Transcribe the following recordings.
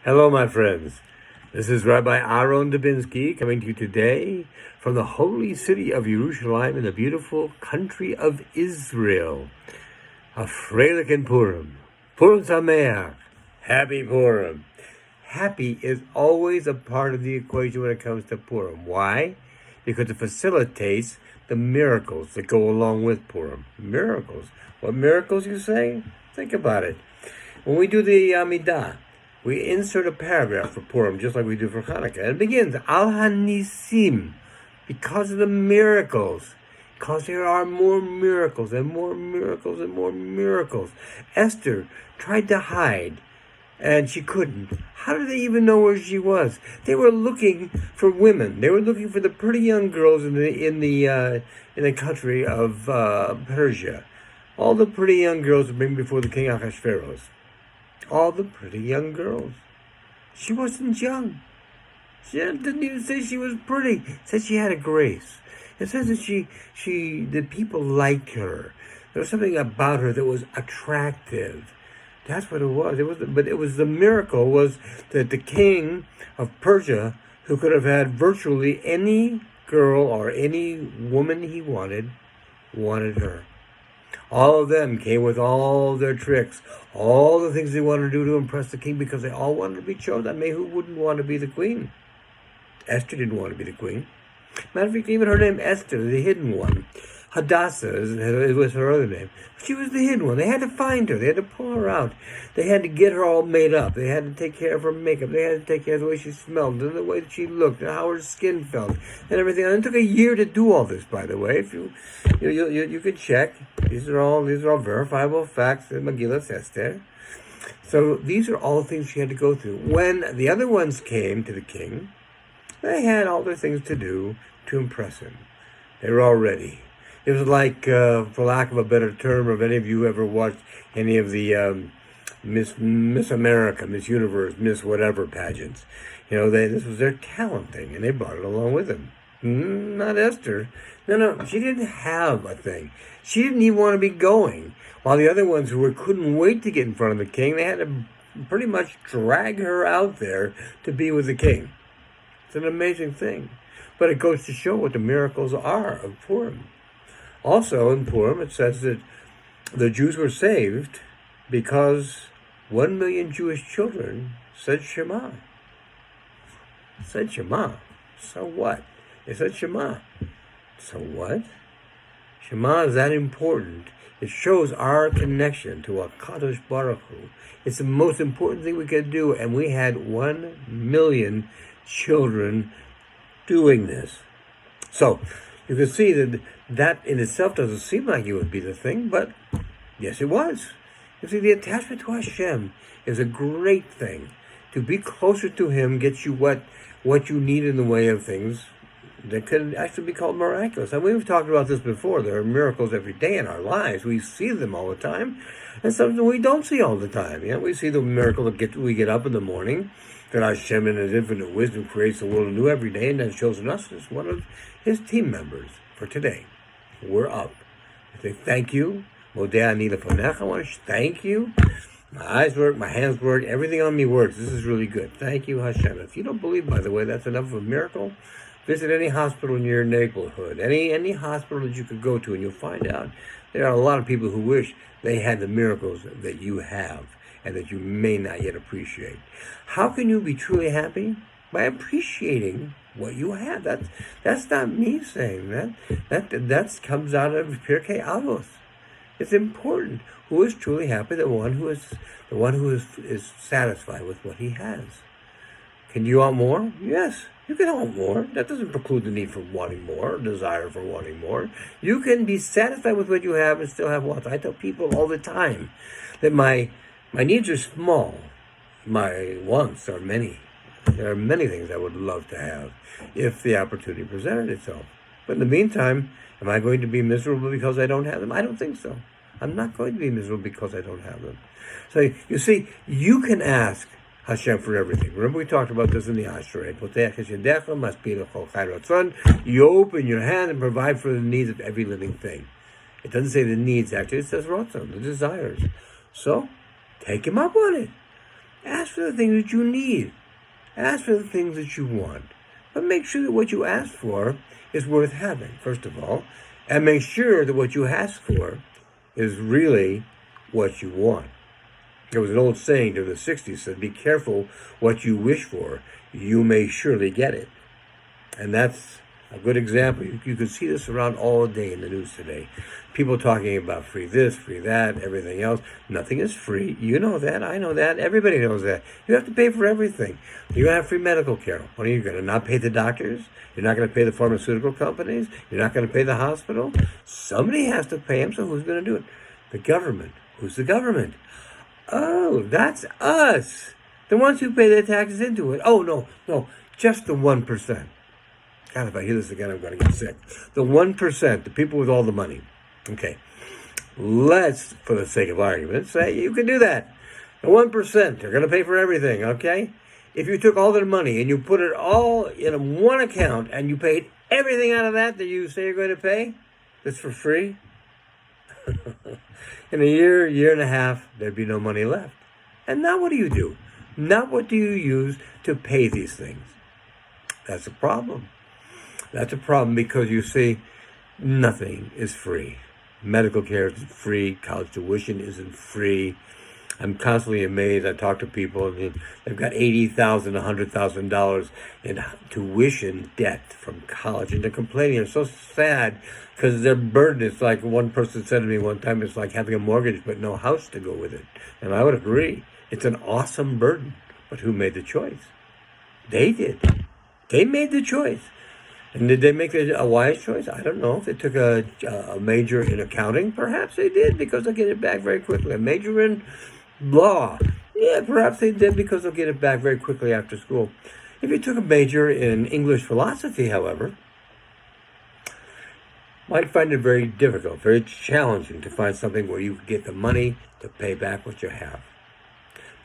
Hello, my friends. This is Rabbi Aharon Dobinsky coming to you today from the holy city of Jerusalem in the beautiful country of Israel. A Freilich in Purim. Purim Sameach. Happy Purim. Happy is always a part of the equation when it comes to Purim. Why? Because it facilitates the miracles that go along with Purim. Miracles. What miracles, you say? Think about it. When we do the Amidah, we insert a paragraph for Purim, just like we do for Hanukkah. And it begins, Al HaNisim, because of the miracles. Because there are more miracles and more miracles and more miracles. Esther tried to hide, and she couldn't. How did they even know where she was? They were looking for women. They were looking for the pretty young girls in the country of Persia. All the pretty young girls were bring before the king Ahasuerus. All the pretty young girls. She wasn't young. She didn't even say she was pretty. It said she had a grace. It says that that people liked her. There was something about her that was attractive. That's what it was. But it was the miracle was that the king of Persia, who could have had virtually any girl or any woman he wanted her. All of them came with all their tricks, all the things they wanted to do to impress the king because they all wanted to be chosen. I mean, who wouldn't want to be the queen? Esther didn't want to be the queen. Matter of fact, even her name Esther, the hidden one. Hadassah was her other name. She was the hidden one. They had to find her. They had to pull her out. They had to get her all made up. They had to take care of her makeup. They had to take care of the way she smelled, and the way that she looked, and how her skin felt, and everything. And it took a year to do all this, by the way. If you could check. These are all verifiable facts in Megillah Esther. So these are all the things she had to go through. When the other ones came to the king, they had all their things to do to impress him. They were all ready. It was like, for lack of a better term, if any of you ever watched any of the Miss America, Miss Universe, Miss whatever pageants, this was their talent thing, and they brought it along with them. Not Esther. No, she didn't have a thing. She didn't even want to be going. While the other ones couldn't wait to get in front of the king, they had to pretty much drag her out there to be with the king. It's an amazing thing. But it goes to show what the miracles are of Purim. Also, in Purim, it says that the Jews were saved because 1 million Jewish children said Shema. Said Shema. So what? They said Shema. So what? Shema is that important. It shows our connection to HaKadosh Baruch Hu. It's the most important thing we could do, and we had 1 million children doing this. So, you can see that in itself doesn't seem like it would be the thing, but yes, it was. You see, the attachment to Hashem is a great thing. To be closer to Him gets you what you need in the way of things that could actually be called miraculous. And we've talked about this before. There are miracles every day in our lives. We see them all the time, and something we don't see all the time. We see the miracle that we get up in the morning, that Hashem in His infinite wisdom creates the world anew every day, and has chosen us as one of His team members for today. We're up. I say thank you. Modeh ani lefanecha. I want to thank you. My eyes work, my hands work, everything on me works. This is really good. Thank you, Hashem. If you don't believe, by the way, that's enough of a miracle, visit any hospital in your neighborhood, any hospital that you could go to, and you'll find out there are a lot of people who wish they had the miracles that you have and that you may not yet appreciate. How can you be truly happy? By appreciating what you have. That's not me saying that. That comes out of Pirkei Avos. It's important. Who is truly happy? The one who is satisfied with what he has. Can you want more? Yes, you can want more. That doesn't preclude the need for wanting more, desire for wanting more. You can be satisfied with what you have and still have wants. I tell people all the time that my needs are small. My wants are many. There are many things I would love to have if the opportunity presented itself. But in the meantime, am I going to be miserable because I don't have them? I don't think so. I'm not going to be miserable because I don't have them. So you see, you can ask Hashem for everything. Remember we talked about this in the Ashrei. You open your hand and provide for the needs of every living thing. It doesn't say the needs, actually. It says Ratzon, the desires. So, take him up on it. Ask for the things that you need. Ask for the things that you want. But make sure that what you ask for is worth having, first of all. And make sure that what you ask for is really what you want. There was an old saying during the 60s said, be careful what you wish for. You may surely get it. And that's a good example. You can see this around all day in the news today. People talking about free this, free that, everything else. Nothing is free. You know that. I know that. Everybody knows that. You have to pay for everything. You have free medical care. What are you going to not pay the doctors? You're not going to pay the pharmaceutical companies? You're not going to pay the hospital? Somebody has to pay them, so who's going to do it? The government. Who's the government? Oh, that's us. The ones who pay their taxes into it. Oh, no, just the 1%. God, if I hear this again, I'm going to get sick. The 1%, the people with all the money. Okay, let's, for the sake of argument, say you can do that. The 1%, they're going to pay for everything, okay? If you took all their money and you put it all in one account and you paid everything out of that you say you're going to pay, that's for free, in a year and a half, there'd be no money left. And now what do you do? Now what do you use to pay these things? That's a problem. That's a problem because, you see, nothing is free. Medical care isn't free. College tuition isn't free. I'm constantly amazed. I talk to people, and they've got $80,000, $100,000 in tuition debt from college, and they're complaining. They're so sad because their burden is like, one person said to me one time, it's like having a mortgage but no house to go with it. And I would agree. It's an awesome burden. But who made the choice? They did. They made the choice. And did they make a wise choice? I don't know. If they took a major in accounting, perhaps they did, because they'll get it back very quickly. A major in law, yeah, perhaps they did, because they'll get it back very quickly after school. If you took a major in English philosophy, however, might find it very difficult, very challenging to find something where you could get the money to pay back what you have.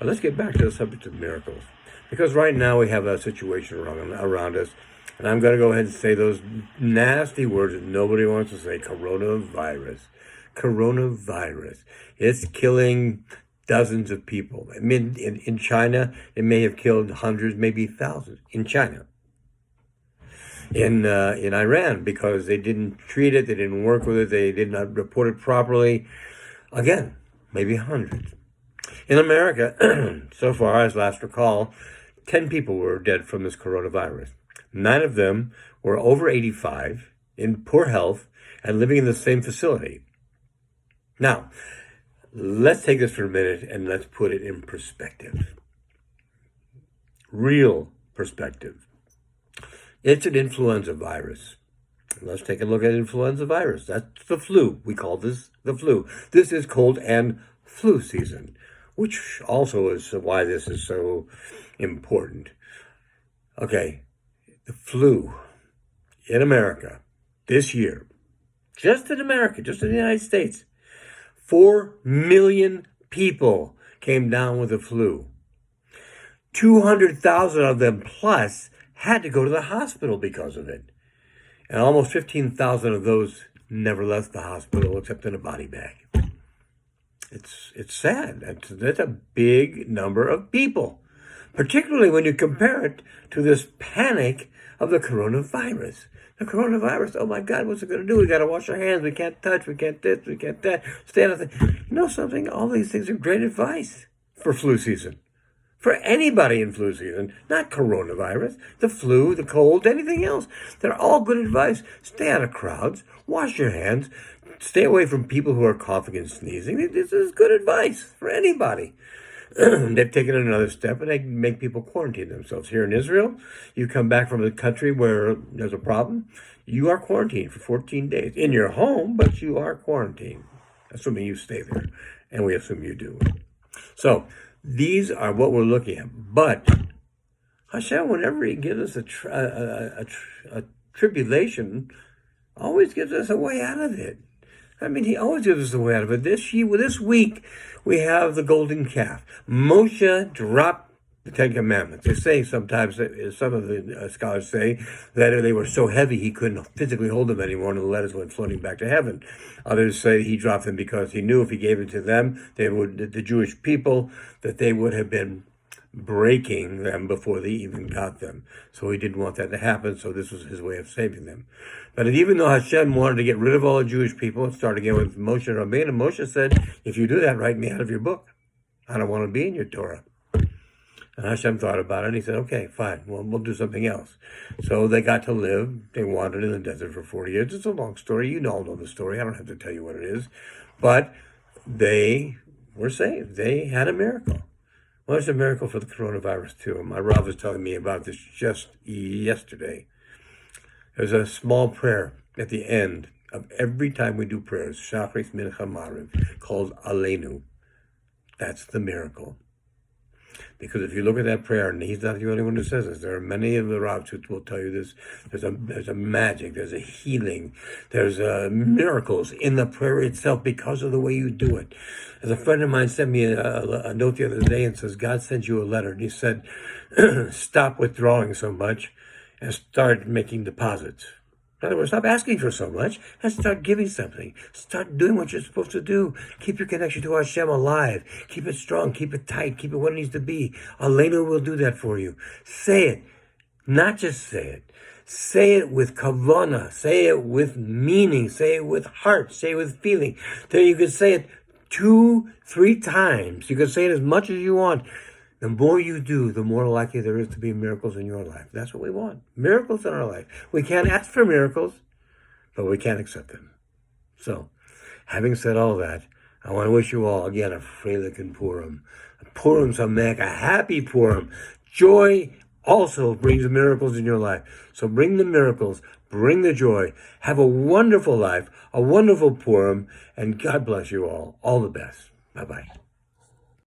But let's get back to the subject of miracles, because right now we have a situation around us. And I'm going to go ahead and say those nasty words that nobody wants to say. Coronavirus. Coronavirus. It's killing dozens of people. I mean, in China, it may have killed hundreds, maybe thousands. In China. In Iran, because they didn't treat it, they didn't work with it, they did not report it properly. Again, maybe hundreds. In America, so far, as last recall, 10 people were dead from this coronavirus. 9 of them were over 85, in poor health, and living in the same facility. Now, let's take this for a minute and let's put it in perspective. Real perspective. It's an influenza virus. Let's take a look at influenza virus. That's the flu. We call this the flu. This is cold and flu season, which also is why this is so important. Okay. The flu in America this year, just in America, just in the United States, 4 million people came down with the flu. 200,000 of them plus had to go to the hospital because of it. And almost 15,000 of those never left the hospital except in a body bag. It's sad. That's a big number of people, particularly when you compare it to this panic of the coronavirus. The coronavirus, oh my God, what's it going to do? We got to wash our hands. We can't touch. We can't this. We can't that. Stay out of the... You know something? All these things are great advice for flu season. For anybody in flu season, not coronavirus. The flu, the cold, anything else. They're all good advice. Stay out of crowds. Wash your hands. Stay away from people who are coughing and sneezing. This is good advice for anybody. They've taken another step, and they make people quarantine themselves. Here in Israel, you come back from a country where there's a problem, you are quarantined for 14 days. In your home, but you are quarantined, assuming you stay there, and we assume you do. So, these are what we're looking at. But Hashem, whenever He gives us a tribulation, always gives us a way out of it. I mean, He always gives us a way out of it. This week, we have the golden calf. Moshe dropped the Ten Commandments. They say sometimes, some of the scholars say, that they were so heavy he couldn't physically hold them anymore, and the letters went floating back to heaven. Others say he dropped them because he knew if he gave it to them, the Jewish people, that they would have been breaking them before they even got them. So he didn't want that to happen, so this was his way of saving them. But even though Hashem wanted to get rid of all the Jewish people, it started again with Moshe and Rabbi, and Moshe said, if you do that, write me out of your book. I don't want to be in your Torah. And Hashem thought about it, and he said, okay, fine, well, we'll do something else. So they got to live. They wandered in the desert for 40 years. It's a long story. You all know the story. I don't have to tell you what it is. But they were saved. They had a miracle. Well, it's a miracle for the coronavirus, too. My Rav was telling me about this just yesterday. There's a small prayer at the end of every time we do prayers, Shachris, Mincha, Mariv, called Aleinu. That's the miracle. Because if you look at that prayer, and he's not the only one who says this, there are many of the Rabbis who will tell you this, there's a magic, there's a healing, there's miracles in the prayer itself because of the way you do it. As a friend of mine sent me a note the other day and says, God sent you a letter, and he said, stop withdrawing so much and start making deposits. In other words, stop asking for so much and start giving something. Start doing what you're supposed to do. Keep your connection to Hashem alive. Keep it strong. Keep it tight. Keep it what it needs to be. Aleinu will do that for you. Say it. Not just say it. Say it with kavanah. Say it with meaning. Say it with heart. Say it with feeling. Then you can say it 2-3 times. You can say it as much as you want. The more you do, the more likely there is to be miracles in your life. That's what we want. Miracles in our life. We can't ask for miracles, but we can't accept them. So, having said all that, I want to wish you all, again, a Freilich and Purim. A Purim Sameach, a happy Purim. Joy also brings miracles in your life. So bring the miracles, bring the joy. Have a wonderful life, a wonderful Purim, and God bless you all. All the best. Bye-bye.